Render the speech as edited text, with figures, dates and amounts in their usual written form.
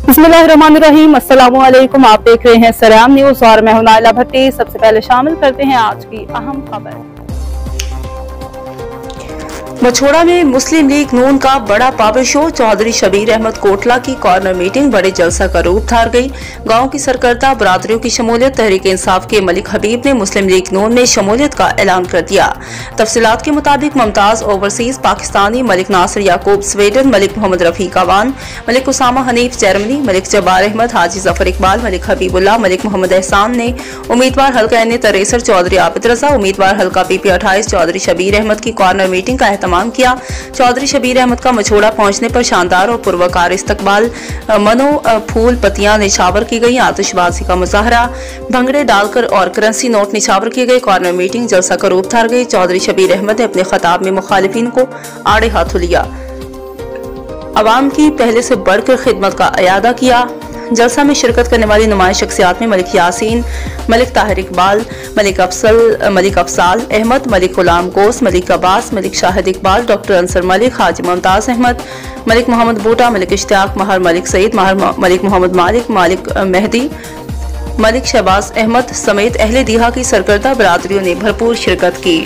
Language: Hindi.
बिस्मिल्लाहिर्रहमानिर्रहीम। अस्सलामुअलैकुम। आप देख रहे हैं सराम न्यूज और मैं हूं नाइला भट्टी। सबसे पहले शामिल करते हैं आज की अहम खबर। मछोड़ा में मुस्लिम लीग नून का बड़ा पावर शो। चौधरी शबीर अहमद कोटला की कॉर्नर मीटिंग बड़े जलसा का रूप धार गई। गांव की सरकर्ता बरादरियों की शमूलियत। तहरीक इंसाफ के मलिक हबीब ने मुस्लिम लीग नून में शमूलियत का ऐलान कर दिया। तफसीलात के मुताबिक मुमताज ओवरसीज पाकिस्तानी, मलिक नासिर याकूब स्वीडन, मलिक मोहम्मद रफीक अवान, मलिक उसामा हनीफ जर्मनी, मलिक जब्बार अहमद, हाजी जफर इकबाल, मलिक हबीबुल्लाह, मलिक मोहम्मद एहसान ने उम्मीदवार हल्का एन तरेसर चौधरी आबिद रजा, उम्मीदवार हल्का PP 28 चौधरी शबीर अहमद की कॉर्नर मीटिंग का किया। चौधरी शबीर अहमद का मछोड़ा पहुंचने पर शानदार और पुरवकार इस्तकबाल, मनो फूल पत्तियां निछावर की गई, आतिशबाजी का मुजाहरा, भंगड़े डालकर और करेंसी नोट निछावर किए गए। कॉर्नर मीटिंग जलसा का रूप धार गई। चौधरी शबीर अहमद ने अपने खिताब में मुखालिफिन को आड़े हाथों लिया, अवाम की पहले से बढ़कर खिदमत का अयादा किया। जलसा में शिरकत करने वाली नुमाइश शख्सियात में मलिक यासीन, मलिक ताहिर इकबाल, मलिक अफसाल अहमद, मलिक गुलाम गोस, मलिक अब्बास, मलिक शाहिद इकबाल, डॉक्टर अंसर मलिक, हाजी मुमताज अहमद, मलिक मोहम्मद बूटा, मलिक इश्तियाक महर, मलिक सईद महर, मलिक मोहम्मद मालिक, मलिक मेहदी, मलिक शहबाज अहमद समेत अहले दीहा की सरकर्दा बरादरियों ने भरपूर शिरकत की।